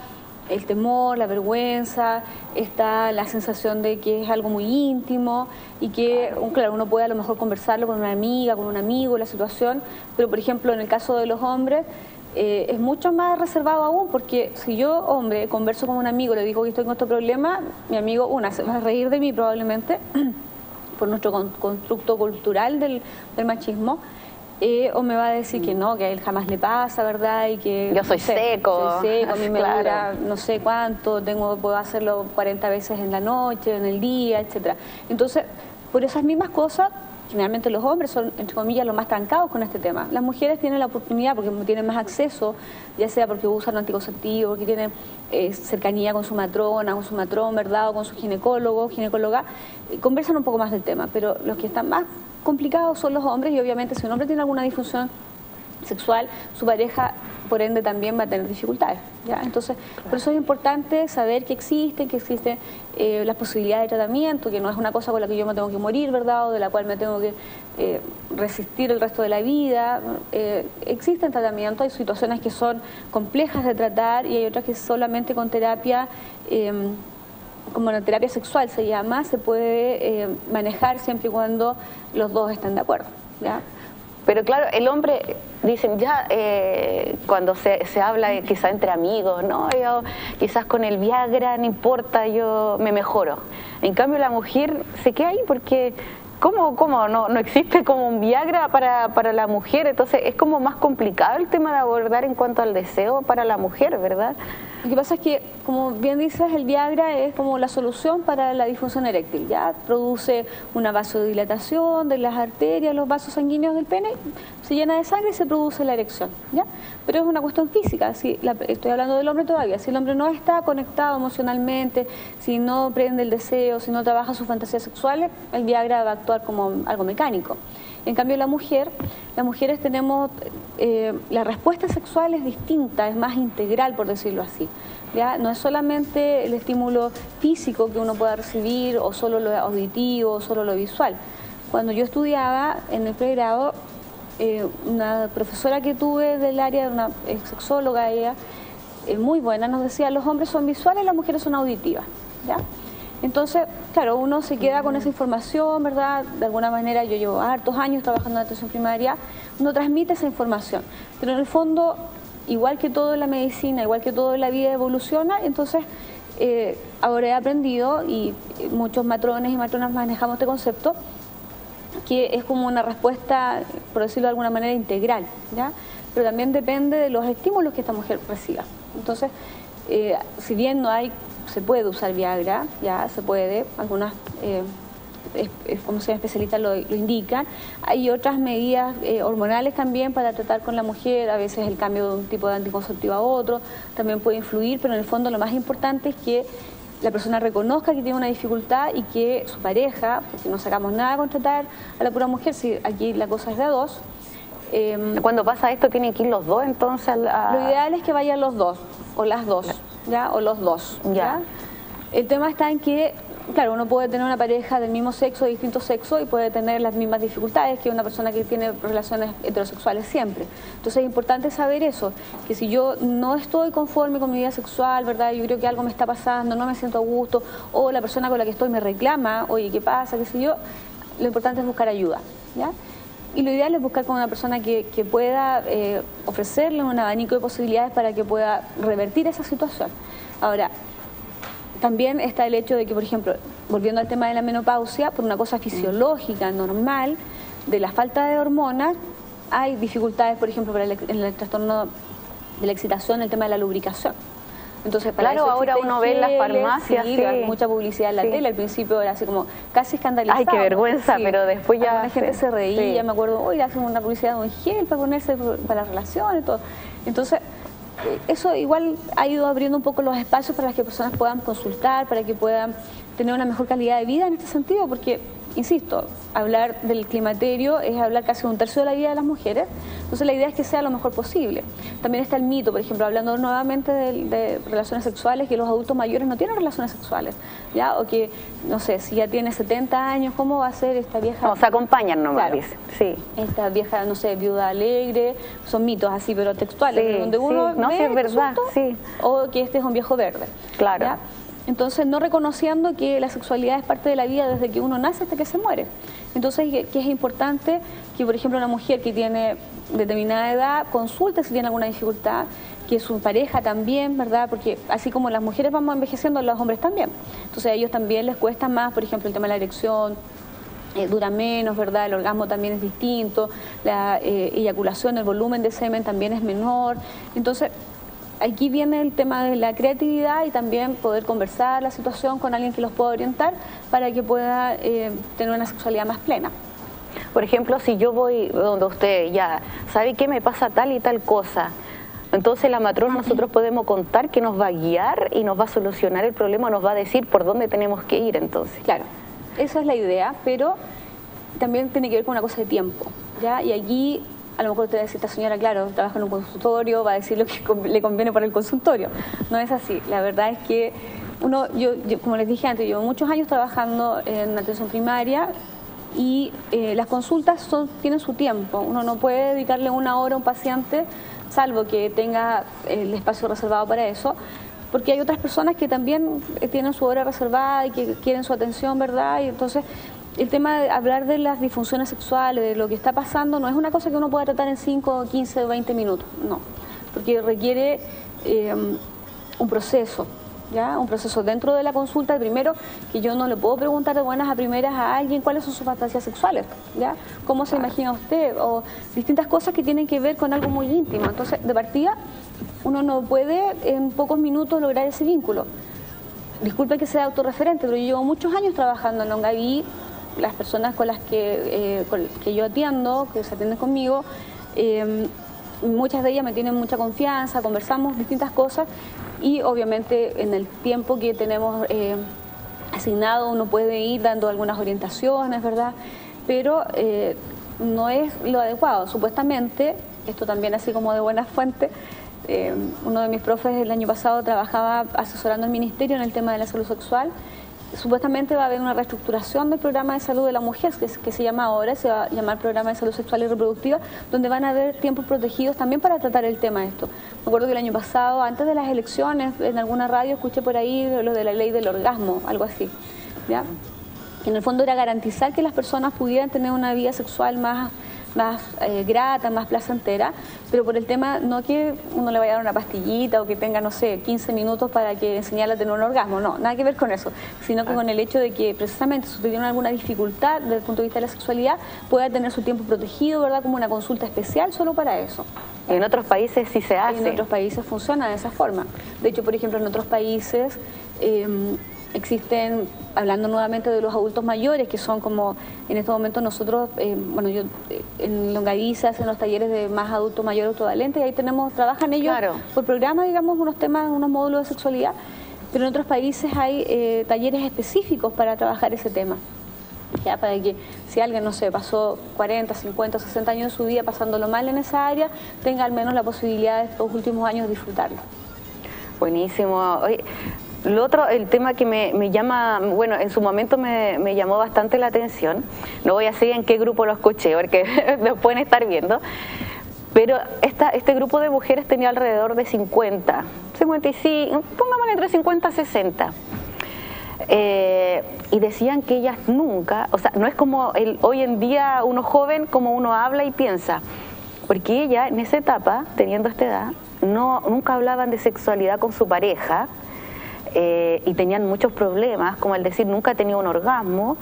el temor, la vergüenza, está la sensación de que es algo muy íntimo y que, claro, uno puede a lo mejor conversarlo con una amiga, con un amigo, la situación, pero por ejemplo en el caso de los hombres es mucho más reservado aún, porque si yo, hombre, converso con un amigo, le digo que estoy con este problema, mi amigo, se va a reír de mí probablemente, por nuestro constructo cultural del machismo, o me va a decir que no, que a él jamás le pasa, ¿verdad? Y que yo soy seco. Soy seco, a mí me claro. dura no sé cuánto, puedo hacerlo 40 veces en la noche, en el día, etcétera. Entonces, por esas mismas cosas, generalmente los hombres son, entre comillas, los más trancados con este tema. Las mujeres tienen la oportunidad porque tienen más acceso, ya sea porque usan anticonceptivos, porque tienen cercanía con su matrona, con su matrón, ¿verdad? O con su ginecólogo, ginecóloga, conversan un poco más del tema, pero los que están más complicados son los hombres y obviamente si un hombre tiene alguna disfunción sexual, su pareja por ende también va a tener dificultades, ¿ya? Entonces, por eso es importante saber que existen las posibilidades de tratamiento, que no es una cosa con la que yo me tengo que morir, ¿verdad? O de la cual me tengo que resistir el resto de la vida. Existen tratamientos, hay situaciones que son complejas de tratar y hay otras que solamente con terapia, como la terapia sexual se llama, se puede manejar siempre y cuando los dos estén de acuerdo, ¿ya? Pero claro, el hombre, dicen ya, cuando se habla quizás entre amigos, ¿no? Yo, quizás con el Viagra, no importa, yo me mejoro. En cambio la mujer se queda ahí porque, ¿cómo? No existe como un Viagra para la mujer, entonces es como más complicado el tema de abordar en cuanto al deseo para la mujer, ¿verdad? Lo que pasa es que, como bien dices, el Viagra es como la solución para la disfunción eréctil, ¿ya? Produce una vasodilatación de las arterias, los vasos sanguíneos del pene, se llena de sangre y se produce la erección, ¿ya? Pero es una cuestión física, estoy hablando del hombre todavía, si el hombre no está conectado emocionalmente, si no prende el deseo, si no trabaja sus fantasías sexuales, el Viagra va a actuar como algo mecánico. En cambio las mujeres tenemos, la respuesta sexual es distinta, es más integral, por decirlo así, ¿ya? No es solamente el estímulo físico que uno pueda recibir, o solo lo auditivo, o solo lo visual. Cuando yo estudiaba en el pregrado, una profesora que tuve del área, una sexóloga ella, muy buena, nos decía, los hombres son visuales, las mujeres son auditivas, ¿ya? Entonces, claro, uno se queda con esa información, ¿verdad? De alguna manera, yo llevo hartos años trabajando en atención primaria, uno transmite esa información, pero en el fondo, igual que todo en la medicina, igual que todo en la vida evoluciona, entonces ahora he aprendido, y muchos matrones y matronas manejamos este concepto, que es como una respuesta, por decirlo de alguna manera, integral, ¿ya? Pero también depende de los estímulos que esta mujer reciba. Entonces, si bien se puede usar Viagra, ya se puede, algunas como se llama, especialistas lo indican, hay otras medidas hormonales también para tratar con la mujer, a veces el cambio de un tipo de anticonceptivo a otro también puede influir, pero en el fondo lo más importante es que la persona reconozca que tiene una dificultad y que su pareja, porque no sacamos nada con tratar a la pura mujer, si aquí la cosa es de a dos. Cuando pasa esto, ¿tienen que ir los dos entonces? Lo ideal es que vayan los dos, o las dos, ¿ya? O los dos, ¿ya? El tema está en que, claro, uno puede tener una pareja del mismo sexo, de distinto sexo, y puede tener las mismas dificultades que una persona que tiene relaciones heterosexuales siempre. Entonces es importante saber eso, que si yo no estoy conforme con mi vida sexual, ¿verdad? Yo creo que algo me está pasando, no me siento a gusto, o la persona con la que estoy me reclama, oye, ¿qué pasa? ¿Qué sé yo? Lo importante es buscar ayuda, ¿ya? Y lo ideal es buscar con una persona que pueda ofrecerle un abanico de posibilidades para que pueda revertir esa situación. Ahora, también está el hecho de que, por ejemplo, volviendo al tema de la menopausia, por una cosa fisiológica, normal, de la falta de hormonas, hay dificultades, por ejemplo, en el trastorno de la excitación, el tema de la lubricación. Entonces, para claro, ahora uno ve en las farmacias, sí, hay mucha publicidad en la tele, al principio era así como casi escandalizado. Ay, qué vergüenza, pero después ya... La gente se reía, me acuerdo, hoy hacen una publicidad de un gel para ponerse para las relaciones y todo. Entonces, eso igual ha ido abriendo un poco los espacios para que las personas puedan consultar, para que puedan tener una mejor calidad de vida en este sentido, porque, insisto, hablar del climaterio es hablar casi de un tercio de la vida de las mujeres, entonces la idea es que sea lo mejor posible. También está el mito, por ejemplo, hablando nuevamente de relaciones sexuales, que los adultos mayores no tienen relaciones sexuales, ¿ya? O que, no sé, si ya tiene 70 años, ¿cómo va a ser esta vieja? No, se acompañan nomás, claro, dice. Sí. Esta vieja, no sé, viuda alegre, son mitos así, pero textuales, sí, donde uno sí. No, sí, es verdad, sí. O que este es un viejo verde. Claro. ¿Ya? Entonces, no reconociendo que la sexualidad es parte de la vida desde que uno nace hasta que se muere. Entonces, que es importante que, por ejemplo, una mujer que tiene determinada edad consulte si tiene alguna dificultad, que su pareja también, ¿verdad? Porque así como las mujeres vamos envejeciendo, los hombres también. Entonces, a ellos también les cuesta más, por ejemplo, el tema de la erección, dura menos, ¿verdad? El orgasmo también es distinto, la eyaculación, el volumen de semen también es menor. Entonces, aquí viene el tema de la creatividad y también poder conversar la situación con alguien que los pueda orientar para que pueda tener una sexualidad más plena. Por ejemplo, si yo voy donde usted ya sabe que me pasa tal y tal cosa, entonces la matrona nosotros podemos contar que nos va a guiar y nos va a solucionar el problema, nos va a decir por dónde tenemos que ir entonces. Claro, esa es la idea, pero también tiene que ver con una cosa de tiempo, ¿ya? Y allí a lo mejor usted dice, esta señora, claro, trabaja en un consultorio, va a decir lo que le conviene para el consultorio. No es así. La verdad es que yo, como les dije antes, llevo muchos años trabajando en atención primaria y las consultas tienen su tiempo. Uno no puede dedicarle 1 hora a un paciente, salvo que tenga el espacio reservado para eso, porque hay otras personas que también tienen su hora reservada y que quieren su atención, ¿verdad? Y entonces el tema de hablar de las disfunciones sexuales, de lo que está pasando, no es una cosa que uno pueda tratar en 5, 15, 20 minutos, no, porque requiere un proceso. ¿Ya? Un proceso dentro de la consulta. Primero, que yo no le puedo preguntar de buenas a primeras a alguien cuáles son sus fantasías sexuales, ¿ya? Cómo se imagina usted, o distintas cosas que tienen que ver con algo muy íntimo. Entonces, de partida, uno no puede en pocos minutos lograr ese vínculo. Disculpe que sea autorreferente, pero yo llevo muchos años trabajando en Longaví. Las personas con las que yo atiendo, que se atienden conmigo, muchas de ellas me tienen mucha confianza, conversamos distintas cosas y obviamente en el tiempo que tenemos asignado uno puede ir dando algunas orientaciones, ¿verdad? Pero no es lo adecuado. Supuestamente, esto también así como de buena fuente, uno de mis profes el año pasado trabajaba asesorando al ministerio en el tema de la salud sexual. Supuestamente va a haber una reestructuración del programa de salud de la mujer, que se llama ahora, se va a llamar Programa de Salud Sexual y Reproductiva, donde van a haber tiempos protegidos también para tratar el tema de esto. Me acuerdo que el año pasado, antes de las elecciones, en alguna radio escuché por ahí lo de la ley del orgasmo, algo así, ¿ya? En el fondo era garantizar que las personas pudieran tener una vida sexual más grata, más placentera, pero por el tema, no que uno le vaya a dar una pastillita o que tenga, no sé, 15 minutos para que enseñarle a tener un orgasmo, no, nada que ver con eso, sino que con el hecho de que precisamente si usted tiene alguna dificultad desde el punto de vista de la sexualidad, pueda tener su tiempo protegido, ¿verdad? Como una consulta especial solo para eso. Y en otros países sí se hace. En otros países funciona de esa forma. De hecho, por ejemplo, en otros países existen, hablando nuevamente de los adultos mayores, que son como, en este momento nosotros, bueno, yo en Longaví se hacen los talleres de más adulto mayor autovalente y ahí trabajan ellos por programa, digamos, unos temas, unos módulos de sexualidad, pero en otros países hay talleres específicos para trabajar ese tema. Ya, para que si alguien, no sé, pasó 40, 50, 60 años de su vida pasándolo mal en esa área, tenga al menos la posibilidad de estos últimos años disfrutarlo. Buenísimo. Oye, lo otro, el tema que me llama, bueno, en su momento me llamó bastante la atención, no voy a decir en qué grupo lo escuché, porque lo pueden estar viendo, pero este grupo de mujeres tenía alrededor de 50, 55, pongámosle entre 50 y 60. Y decían que ellas nunca, o sea, no es como hoy en día uno joven como uno habla y piensa, porque ella en esa etapa, teniendo esta edad, nunca hablaban de sexualidad con su pareja y tenían muchos problemas, como el decir nunca he tenido un orgasmo,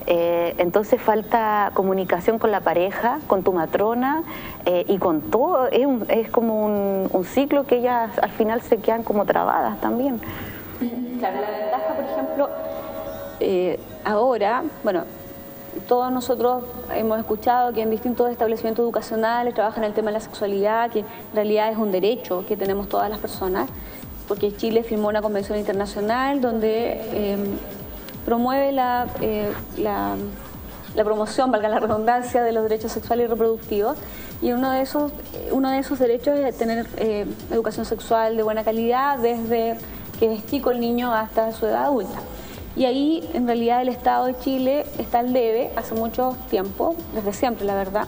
entonces falta comunicación con la pareja, con tu matrona y con todo, es como un ciclo que ellas al final se quedan como trabadas también. Claro, la ventaja, por ejemplo, ahora, bueno, todos nosotros hemos escuchado que en distintos establecimientos educacionales trabajan el tema de la sexualidad, que en realidad es un derecho que tenemos todas las personas, porque Chile firmó una convención internacional donde promueve la promoción, valga la redundancia, de los derechos sexuales y reproductivos, y uno de esos derechos es tener educación sexual de buena calidad desde que es chico el niño hasta su edad adulta. Y ahí, en realidad, el Estado de Chile está al debe hace mucho tiempo, desde siempre, la verdad.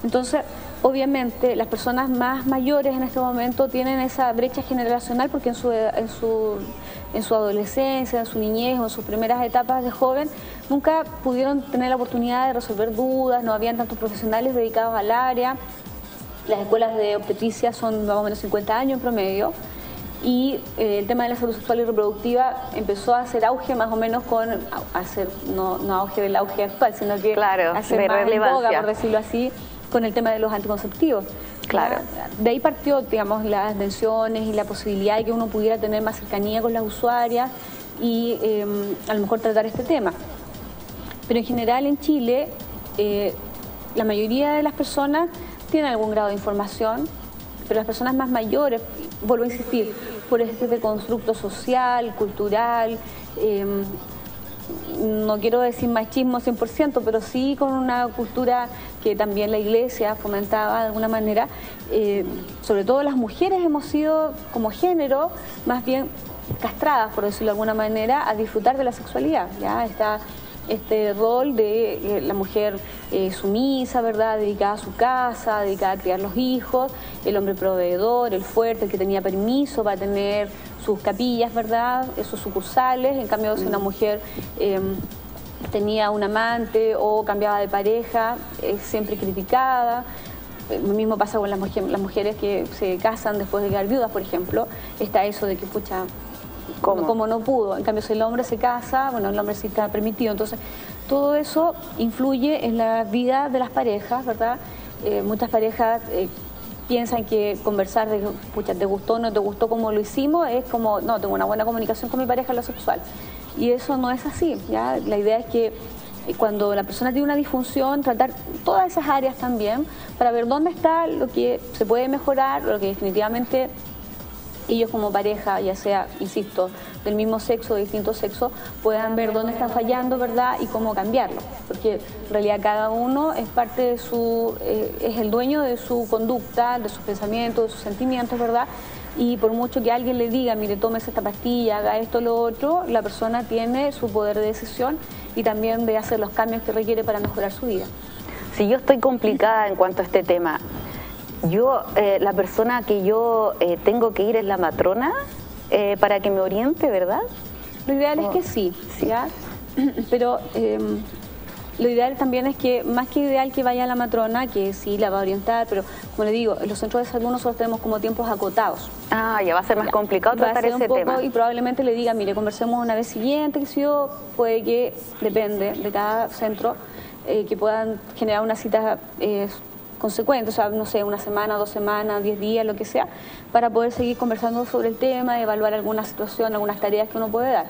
Entonces, obviamente, las personas más mayores en este momento tienen esa brecha generacional porque en su adolescencia, en su niñez o en sus primeras etapas de joven, nunca pudieron tener la oportunidad de resolver dudas, no habían tantos profesionales dedicados al área. Las escuelas de obstetricia son más o menos 50 años en promedio. Y el tema de la salud sexual y reproductiva empezó a hacer auge más o menos no auge del auge actual, sino que hacer más en boga, por decirlo así, con el tema de los anticonceptivos. Claro. De ahí partió, digamos, las tensiones y la posibilidad de que uno pudiera tener más cercanía con las usuarias y a lo mejor tratar este tema. Pero en general en Chile, la mayoría de las personas tienen algún grado de información, pero las personas más mayores, vuelvo a insistir, por este constructo social, cultural, no quiero decir machismo 100%, pero sí con una cultura que también la Iglesia fomentaba de alguna manera. Sobre todo las mujeres hemos sido como género más bien castradas, por decirlo de alguna manera, a disfrutar de la sexualidad. ¿Ya? Está este rol de la mujer sumisa, ¿verdad?, dedicada a su casa, dedicada a criar los hijos, el hombre proveedor, el fuerte, el que tenía permiso para tener sus capillas, ¿verdad?, esos sucursales. En cambio, si una mujer tenía un amante o cambiaba de pareja, es siempre criticada. Lo mismo pasa con las mujeres que se casan después de quedar viudas, por ejemplo. Está eso de que, pucha, como no pudo. En cambio, si el hombre se casa, bueno, el hombre sí está permitido. Entonces, todo eso influye en la vida de las parejas, ¿verdad? Muchas parejas piensan que conversar de, pucha, ¿te gustó o no te gustó como lo hicimos? Es como, no, tengo una buena comunicación con mi pareja en lo sexual. Y eso no es así, ¿ya? La idea es que cuando la persona tiene una disfunción, tratar todas esas áreas también para ver dónde está lo que se puede mejorar, lo que definitivamente ellos como pareja, ya sea, insisto, del mismo sexo o de distinto sexo, puedan ver dónde están fallando, ¿verdad?, y cómo cambiarlo. Porque en realidad cada uno es parte de su, es el dueño de su conducta, de sus pensamientos, de sus sentimientos, ¿verdad? Y por mucho que alguien le diga, mire, tómese esta pastilla, haga esto o lo otro, la persona tiene su poder de decisión y también de hacer los cambios que requiere para mejorar su vida. Si yo estoy complicada en cuanto a este tema, la persona que yo tengo que ir es la matrona para que me oriente, ¿verdad? Lo ideal es que sí, ¿ya? Pero lo ideal también es que, más que ideal que vaya la matrona, que sí la va a orientar, pero como le digo, en los centros de salud nosotros tenemos como tiempos acotados. Ah, ya va a ser más complicado tratar ese tema. Y probablemente le diga, mire, conversemos una vez siguiente, que si yo, puede que, depende de cada centro, que puedan generar una cita consecuente, o sea, no sé, una semana, 2 semanas, 10 días, lo que sea, para poder seguir conversando sobre el tema, evaluar alguna situación, algunas tareas que uno puede dar.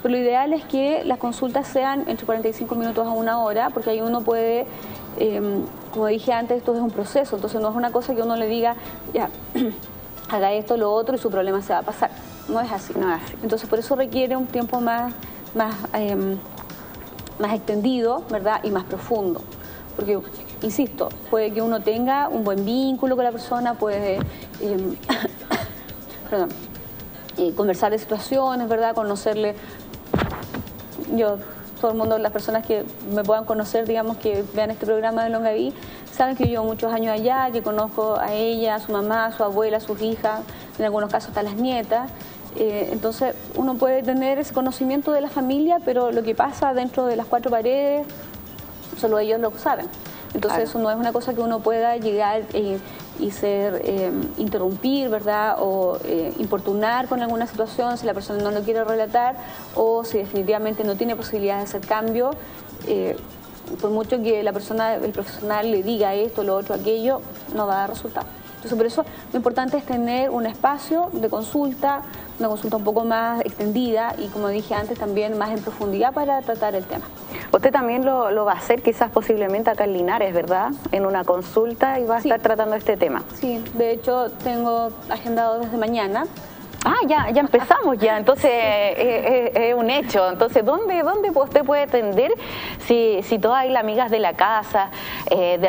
Pero lo ideal es que las consultas sean entre 45 minutos a 1 hora, porque ahí uno puede, como dije antes, esto es un proceso, entonces no es una cosa que uno le diga, ya, haga esto, lo otro y su problema se va a pasar. No es así. No es así. Entonces por eso requiere un tiempo más extendido, ¿verdad?, y más profundo. Porque, insisto, puede que uno tenga un buen vínculo con la persona, puede conversar de situaciones, ¿verdad?, conocerle. Todo el mundo, las personas que me puedan conocer, digamos, que vean este programa de Longaví, saben que yo llevo muchos años allá, que conozco a ella, a su mamá, a su abuela, a sus hijas, en algunos casos hasta las nietas. Entonces uno puede tener ese conocimiento de la familia, pero lo que pasa dentro de las 4 paredes, solo ellos lo saben. Entonces claro, eso no es una cosa que uno pueda llegar y interrumpir, ¿verdad?, o importunar con alguna situación si la persona no lo quiere relatar o si definitivamente no tiene posibilidades de hacer cambio. Por mucho que la persona, el profesional le diga esto, lo otro, aquello, no va a dar resultado. Entonces por eso lo importante es tener un espacio de consulta, una consulta un poco más extendida y, como dije antes, también más en profundidad para tratar el tema. Usted también lo va a hacer quizás posiblemente acá en Linares, ¿verdad?, en una consulta, y va a estar tratando este tema. Sí, de hecho tengo agendado desde mañana. Ah, ya empezamos ya, entonces es un hecho. Entonces, ¿dónde usted puede atender si todas hay las amigas de la casa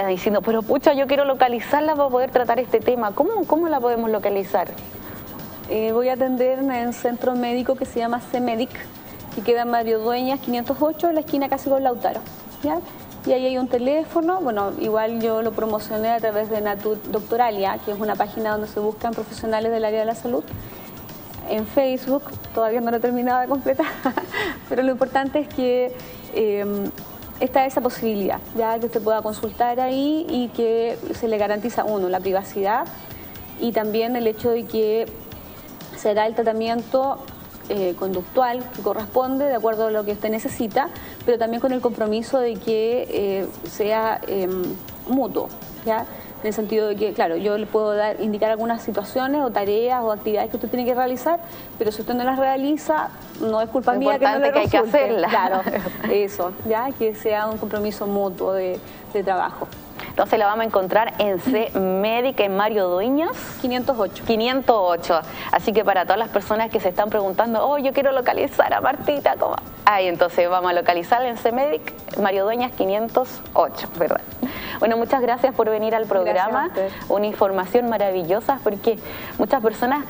diciendo, pero pucha, yo quiero localizarla para poder tratar este tema? ¿Cómo la podemos localizar? Voy a atender en el centro médico que se llama CEMEDIC, que queda en Mario Dueñas 508, en la esquina casi con Lautaro, ¿ya? Y ahí hay un teléfono. Bueno, igual yo lo promocioné a través de Doctoralia, que es una página donde se buscan profesionales del área de la salud. En Facebook, todavía no lo he terminado de completar, pero lo importante es que está esa posibilidad, ya que se pueda consultar ahí y que se le garantiza, uno, la privacidad y también el hecho de que será el tratamiento conductual que corresponde de acuerdo a lo que usted necesita, pero también con el compromiso de que sea mutuo, ¿ya? En el sentido de que, claro, yo le puedo indicar algunas situaciones o tareas o actividades que usted tiene que realizar, pero si usted no las realiza, no es culpa mía que no le resulte. Importante que hay que hacerla. Claro, eso, ya, que sea un compromiso mutuo de trabajo. Entonces la vamos a encontrar en CEMEDIC, en Mario Dueñas 508. 508. Así que para todas las personas que se están preguntando, oh, yo quiero localizar a Martita, ¿cómo? Ahí entonces vamos a localizar en CEMEDIC, Mario Dueñas 508, ¿verdad? Bueno, muchas gracias por venir al programa, una información maravillosa porque muchas personas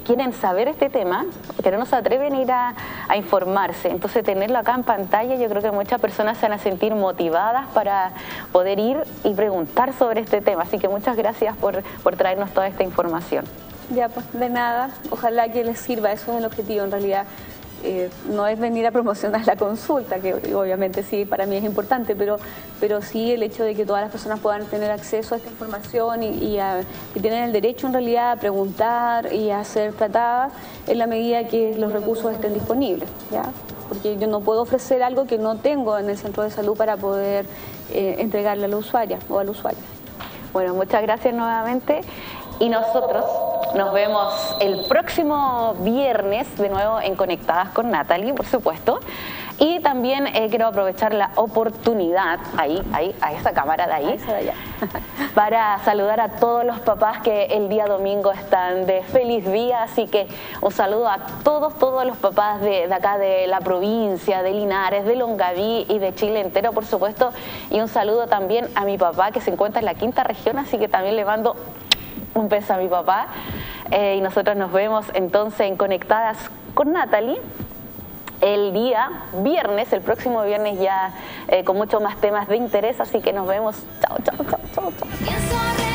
quieren saber este tema, pero no se atreven a ir a informarse. Entonces tenerlo acá en pantalla, yo creo que muchas personas se van a sentir motivadas para poder ir y preguntar sobre este tema. Así que muchas gracias por traernos toda esta información. Ya, pues de nada, ojalá que les sirva, eso es el objetivo en realidad. No es venir a promocionar la consulta, que obviamente sí, para mí es importante, pero sí el hecho de que todas las personas puedan tener acceso a esta información y tienen el derecho en realidad a preguntar y a ser tratadas en la medida que los recursos estén disponibles, ¿ya? Porque yo no puedo ofrecer algo que no tengo en el centro de salud para poder entregarle a la usuaria o al usuario. Bueno, muchas gracias nuevamente. Y nosotros nos vemos el próximo viernes de nuevo en Conectadas con Natalie, por supuesto. Y también quiero aprovechar la oportunidad, a esa cámara de ahí, para saludar a todos los papás que el día domingo están de feliz día. Así que un saludo a todos los papás de acá de la provincia, de Linares, de Longaví y de Chile entero, por supuesto. Y un saludo también a mi papá que se encuentra en la 5ª región, así que también le mando un beso a mi papá. Y nosotros nos vemos entonces en Conectadas con Natalie el día viernes, el próximo viernes ya con muchos más temas de interés, así que nos vemos. Chao, chao, chao, chao, chao.